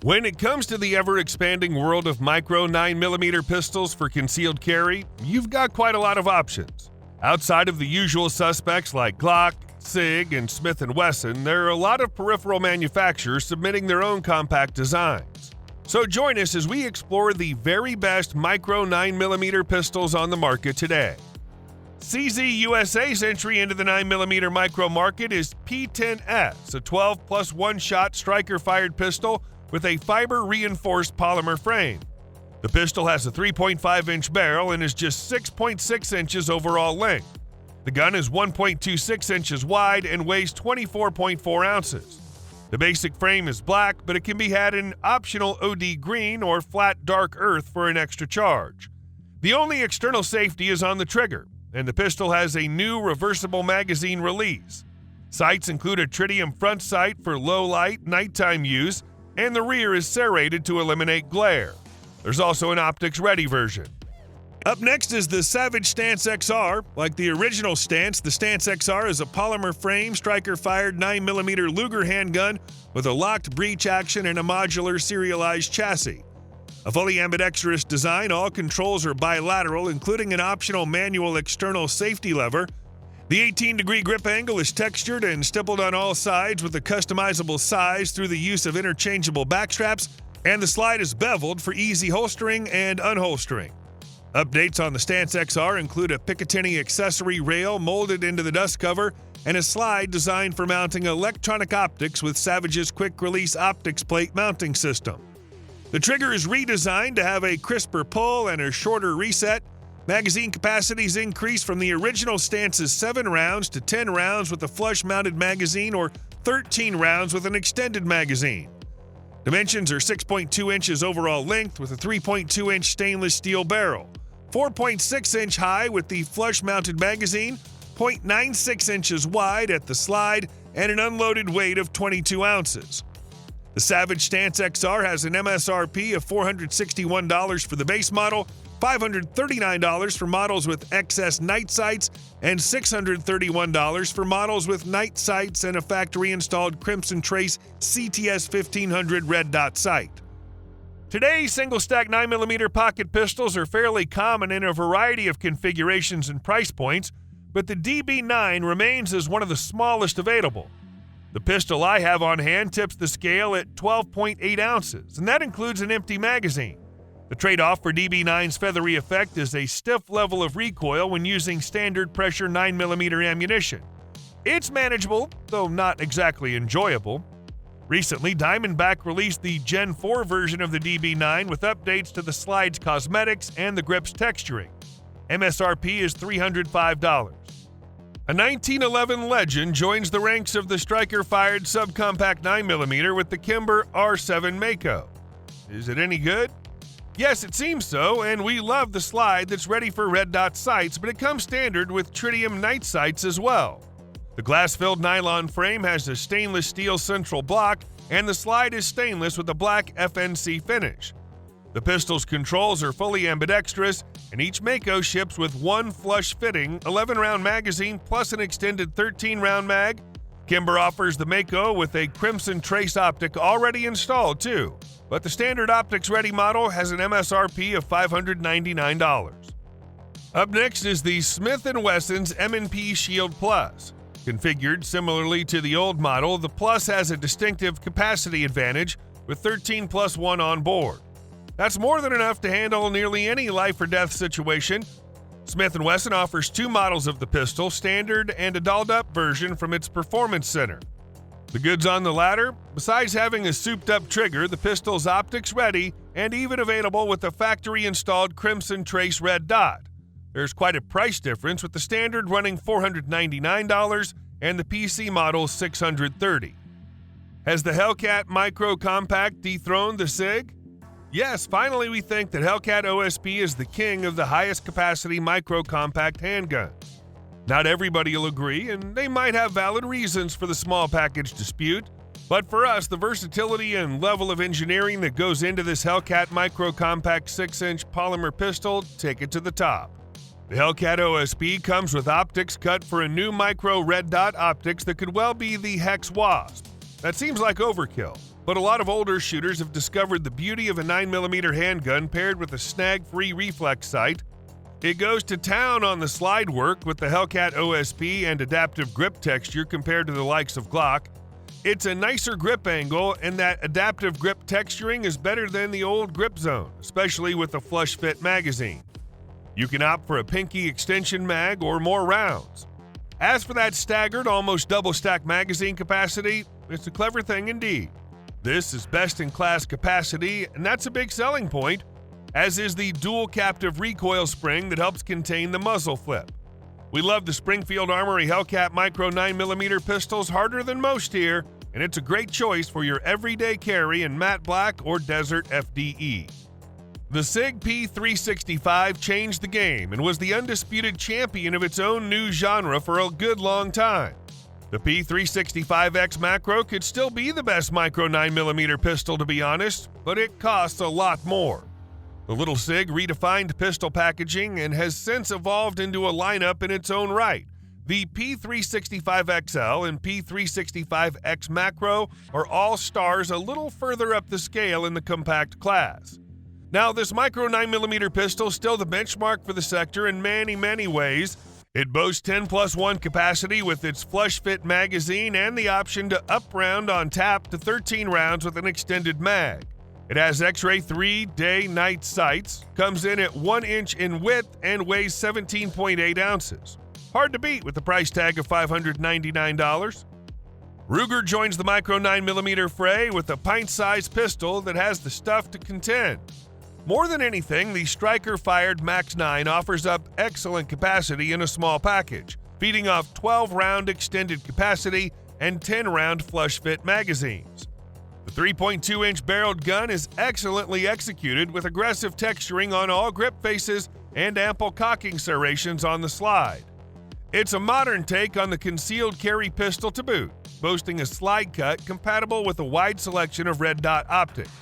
When it comes to the ever-expanding world of micro 9mm pistols for concealed carry, you've got quite a lot of options. Outside of the usual suspects like Glock, Sig, and Smith & Wesson, there are a lot of peripheral manufacturers submitting their own compact designs. So join us as we explore the very best micro 9mm pistols on the market today. CZ USA's entry into the 9mm micro market is P10S, a 12+ one-shot striker-fired pistol with a fiber-reinforced polymer frame. The pistol has a 3.5-inch barrel and is just 6.6 inches overall length. The gun is 1.26 inches wide and weighs 24.4 ounces. The basic frame is black, but it can be had in optional OD green or flat dark earth for an extra charge. The only external safety is on the trigger, and the pistol has a new reversible magazine release. Sights include a tritium front sight for low-light, nighttime use, and the rear is serrated to eliminate glare. There's also an optics-ready version. Up next is the Savage Stance XR. Like the original Stance, the Stance XR is a polymer frame, striker-fired 9mm Luger handgun with a locked breech action and a modular serialized chassis. A fully ambidextrous design, all controls are bilateral, including an optional manual external safety lever. The 18-degree grip angle is textured and stippled on all sides with a customizable size through the use of interchangeable backstraps, and the slide is beveled for easy holstering and unholstering. Updates on the Stance XR include a Picatinny accessory rail molded into the dust cover and a slide designed for mounting electronic optics with Savage's quick-release optics plate mounting system. The trigger is redesigned to have a crisper pull and a shorter reset. Magazine capacities increase from the original Stance's 7 rounds to 10 rounds with a flush-mounted magazine or 13 rounds with an extended magazine. Dimensions are 6.2 inches overall length with a 3.2-inch stainless steel barrel, 4.6-inch high with the flush-mounted magazine, 0.96 inches wide at the slide, and an unloaded weight of 22 ounces. The Savage Stance XR has an MSRP of $461 for the base model, $539 for models with XS night sights, and $631 for models with night sights and a factory-installed Crimson Trace CTS 1500 red dot sight. Today, single-stack 9mm pocket pistols are fairly common in a variety of configurations and price points, but the DB9 remains as one of the smallest available. The pistol I have on hand tips the scale at 12.8 ounces, and that includes an empty magazine. The trade-off for DB9's feathery effect is a stiff level of recoil when using standard pressure 9mm ammunition. It's manageable, though not exactly enjoyable. Recently, Diamondback released the Gen 4 version of the DB9 with updates to the slide's cosmetics and the grip's texturing. MSRP is $305. A 1911 legend joins the ranks of the striker-fired subcompact 9mm with the Kimber R7 Mako. Is it any good? Yes, it seems so, and we love the slide that's ready for red dot sights, but it comes standard with tritium night sights as well. The glass-filled nylon frame has a stainless steel central block, and the slide is stainless with a black FNC finish. The pistol's controls are fully ambidextrous, and each Mako ships with one flush-fitting 11-round magazine plus an extended 13-round mag. Kimber offers the Mako with a Crimson Trace optic already installed, too. But the standard optics-ready model has an MSRP of $599. Up next is the Smith & Wesson's M&P Shield Plus. Configured similarly to the old model, the Plus has a distinctive capacity advantage with 13+1 on board. That's more than enough to handle nearly any life-or-death situation. Smith & Wesson offers 2 models of the pistol, standard and a dolled-up version from its performance center. The goods on the latter, besides having a souped-up trigger, the pistol's optics ready and even available with a factory-installed Crimson Trace red dot. There's quite a price difference, with the standard running $499 and the PC model $630. Has the Hellcat Micro Compact dethroned the Sig? Yes, finally we think that Hellcat OSP is the king of the highest capacity micro compact handgun. Not everybody will agree, and they might have valid reasons for the small package dispute, but for us, the versatility and level of engineering that goes into this Hellcat Micro Compact 6-inch polymer pistol take it to the top. The Hellcat OSP comes with optics cut for a new micro red dot optics that could well be the Hex Wasp. That seems like overkill. but a lot of older shooters have discovered the beauty of a 9mm handgun paired with a snag-free reflex sight. It goes to town on the slide work with the Hellcat OSP and adaptive grip texture compared to the likes of Glock. It's a nicer grip angle, and that adaptive grip texturing is better than the old grip zone, especially with a flush-fit magazine. You can opt for a pinky extension mag or more rounds. As for that staggered, almost double-stack magazine capacity, it's a clever thing indeed. This is best-in-class capacity, and that's a big selling point, as is the dual captive recoil spring that helps contain the muzzle flip. We love the Springfield Armory Hellcat Micro 9mm pistols harder than most here, and it's a great choice for your everyday carry in matte black or desert FDE. The Sig P365 changed the game and was the undisputed champion of its own new genre for a good long time. The P365X Macro could still be the best Micro 9mm pistol, to be honest, but it costs a lot more. The little Sig redefined pistol packaging and has since evolved into a lineup in its own right. The P365XL and P365X Macro are all stars a little further up the scale in the compact class. Now, this Micro 9mm pistol is still the benchmark for the sector in many ways. It boasts 10+1 capacity with its flush-fit magazine and the option to up round on tap to 13 rounds with an extended mag. It has X-ray 3 day-night sights, comes in at 1 inch in width, and weighs 17.8 ounces. Hard to beat with the price tag of $599. Ruger joins the Micro 9mm fray with a pint-sized pistol that has the stuff to contend. More than anything, the striker-fired Max 9 offers up excellent capacity in a small package, feeding off 12-round extended capacity and 10-round flush-fit magazines. The 3.2-inch barreled gun is excellently executed with aggressive texturing on all grip faces and ample cocking serrations on the slide. It's a modern take on the concealed carry pistol to boot, boasting a slide cut compatible with a wide selection of red dot optics.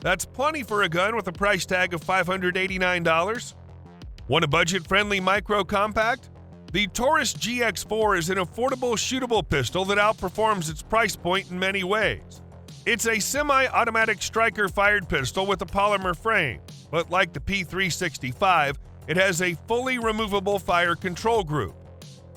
That's plenty for a gun with a price tag of $589. Want a budget-friendly micro compact? The Taurus GX4 is an affordable shootable pistol that outperforms its price point in many ways. It's a semi-automatic striker-fired pistol with a polymer frame, but like the P365, it has a fully removable fire control group.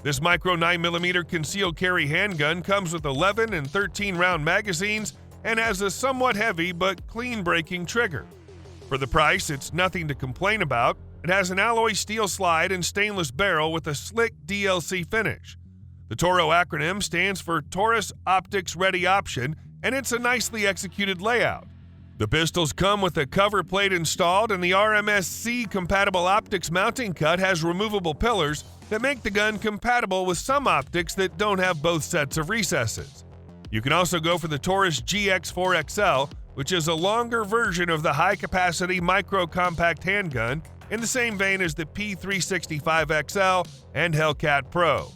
This Micro 9mm concealed carry handgun comes with 11 and 13-round magazines and has a somewhat heavy but clean-breaking trigger. For the price, it's nothing to complain about. It has an alloy steel slide and stainless barrel with a slick DLC finish. The Toro acronym stands for Taurus Optics Ready Option, and it's a nicely executed layout. The pistols come with a cover plate installed, and the RMSC-compatible optics mounting cut has removable pillars that make the gun compatible with some optics that don't have both sets of recesses. You can also go for the Taurus GX4 XL, which is a longer version of the high-capacity micro-compact handgun in the same vein as the P365 XL and Hellcat Pro.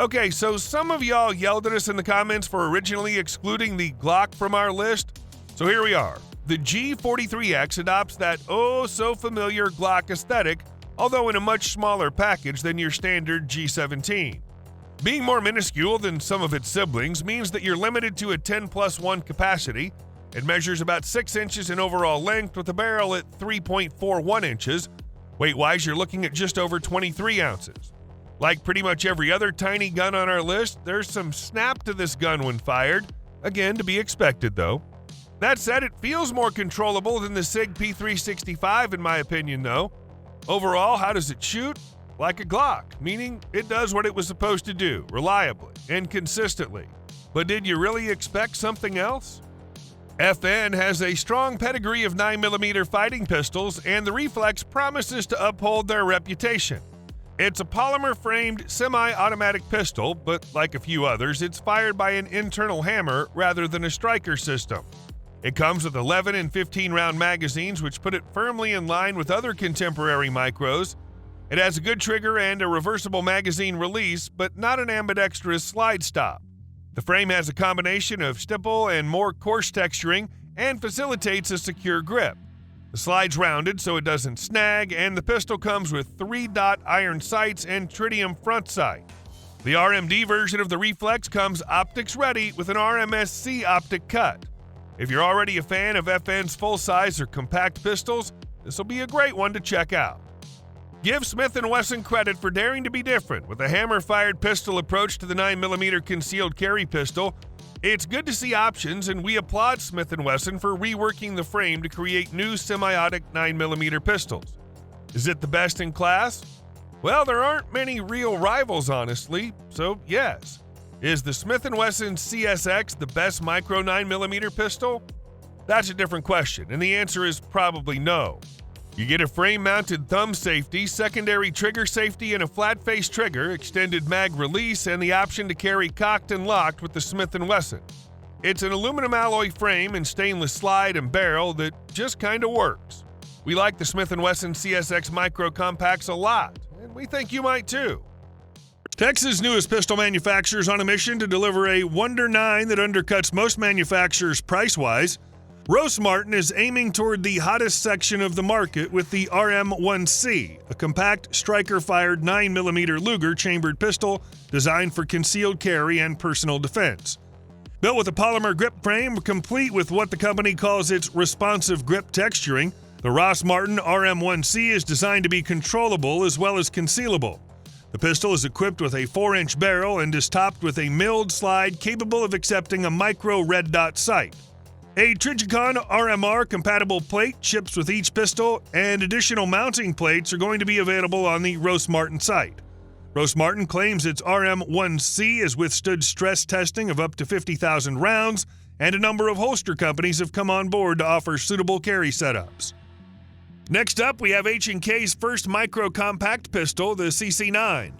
Okay, so some of y'all yelled at us in the comments for originally excluding the Glock from our list, so here we are. The G43X adopts that oh-so-familiar Glock aesthetic, although in a much smaller package than your standard G17. Being more minuscule than some of its siblings means that you're limited to a 10+1 capacity. It measures about 6 inches in overall length with a barrel at 3.41 inches. Weight-wise, you're looking at just over 23 ounces. Like pretty much every other tiny gun on our list, there's some snap to this gun when fired. Again, to be expected though. That said, it feels more controllable than the Sig P365 in my opinion though. Overall, how does it shoot? Like a Glock, meaning it does what it was supposed to do, reliably and consistently. But did you really expect something else? FN has a strong pedigree of 9mm fighting pistols, and the Reflex promises to uphold their reputation. It's a polymer-framed, semi-automatic pistol, but like a few others, it's fired by an internal hammer rather than a striker system. It comes with 11 and 15-round magazines, which put it firmly in line with other contemporary micros. It has a good trigger and a reversible magazine release, but not an ambidextrous slide stop. The frame has a combination of stipple and more coarse texturing and facilitates a secure grip. The slide's rounded so it doesn't snag, and the pistol comes with 3-dot iron sights and tritium front sight. The RMD version of the Reflex comes optics ready with an RMSC optic cut. If you're already a fan of FN's full-size or compact pistols, this will be a great one to check out. Give Smith & Wesson credit for daring to be different with a hammer-fired pistol approach to the 9mm concealed carry pistol. It's good to see options, and we applaud Smith & Wesson for reworking the frame to create new semi-automatic 9mm pistols. Is it the best in class? Well, there aren't many real rivals, honestly, so yes. Is the Smith & Wesson CSX the best micro 9mm pistol? That's a different question, and the answer is probably no. You get a frame-mounted thumb safety, secondary trigger safety, and a flat-face trigger, extended mag release, and the option to carry cocked and locked with the Smith & Wesson. It's an aluminum alloy frame and stainless slide and barrel that just kinda works. We like the Smith & Wesson CSX Micro Compacts a lot, and we think you might too. Texas' newest pistol manufacturer is on a mission to deliver a Wonder 9 that undercuts most manufacturers price-wise. Rost Martin is aiming toward the hottest section of the market with the RM1C, a compact striker-fired 9mm Luger chambered pistol designed for concealed carry and personal defense. Built with a polymer grip frame complete with what the company calls its responsive grip texturing, the Rost Martin RM1C is designed to be controllable as well as concealable. The pistol is equipped with a 4-inch barrel and is topped with a milled slide capable of accepting a micro red dot sight. A Trijicon RMR-compatible plate ships with each pistol, and additional mounting plates are going to be available on the Rost Martin site. Rost Martin claims its RM1C has withstood stress testing of up to 50,000 rounds, and a number of holster companies have come on board to offer suitable carry setups. Next up, we have H&K's first micro-compact pistol, the CC9.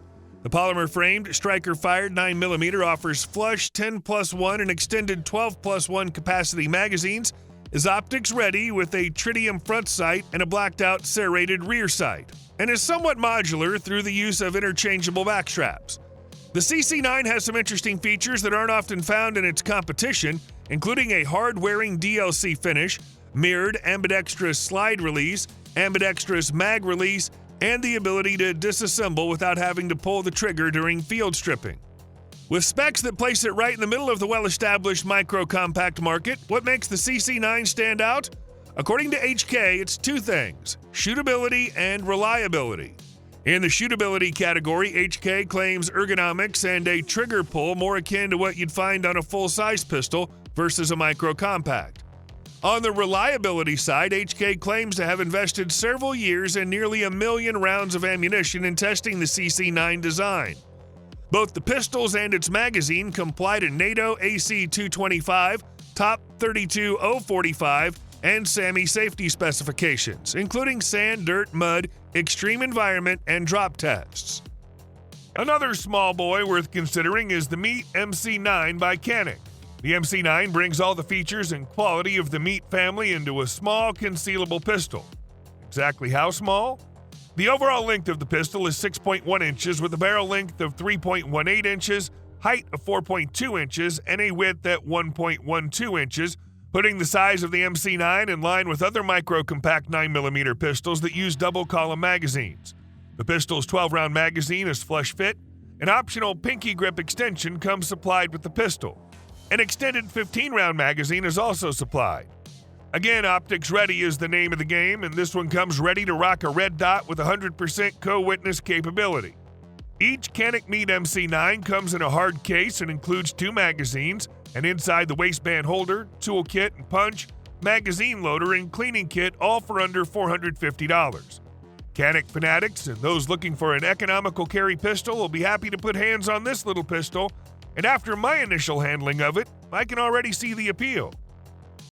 The polymer-framed, striker-fired 9mm offers flush 10+1 and extended 12+1 capacity magazines, is optics-ready with a tritium front sight and a blacked-out serrated rear sight, and is somewhat modular through the use of interchangeable back straps. The CC9 has some interesting features that aren't often found in its competition, including a hard-wearing DLC finish, mirrored ambidextrous slide release, ambidextrous mag release, and the ability to disassemble without having to pull the trigger during field stripping. With specs that place it right in the middle of the well-established micro-compact market, what makes the CC9 stand out? According to HK, it's two things: shootability and reliability. In the shootability category, HK claims ergonomics and a trigger pull more akin to what you'd find on a full-size pistol versus a micro-compact. On the reliability side, HK claims to have invested several years and nearly 1 million rounds of ammunition in testing the CC9 design. Both the pistols and its magazine comply to NATO AC 225, Top 32045, and SAMI safety specifications, including sand, dirt, mud, extreme environment, and drop tests. Another small boy worth considering is the Mete MC9 by Canik. The MC9 brings all the features and quality of the Mete family into a small, concealable pistol. Exactly how small? The overall length of the pistol is 6.1 inches with a barrel length of 3.18 inches, height of 4.2 inches, and a width at 1.12 inches, putting the size of the MC9 in line with other micro-compact 9mm pistols that use double-column magazines. The pistol's 12-round magazine is flush fit. An optional pinky grip extension comes supplied with the pistol. An extended 15-round magazine is also supplied. Again, optics ready is the name of the game, and this one comes ready to rock a red dot with 100% co-witness capability. Each Canik Mete MC9 comes in a hard case and includes 2 magazines, and inside the waistband holder, toolkit and punch, magazine loader, and cleaning kit, all for under $450. Canik fanatics and those looking for an economical carry pistol will be happy to put hands on this little pistol, and after my initial handling of it, I can already see the appeal.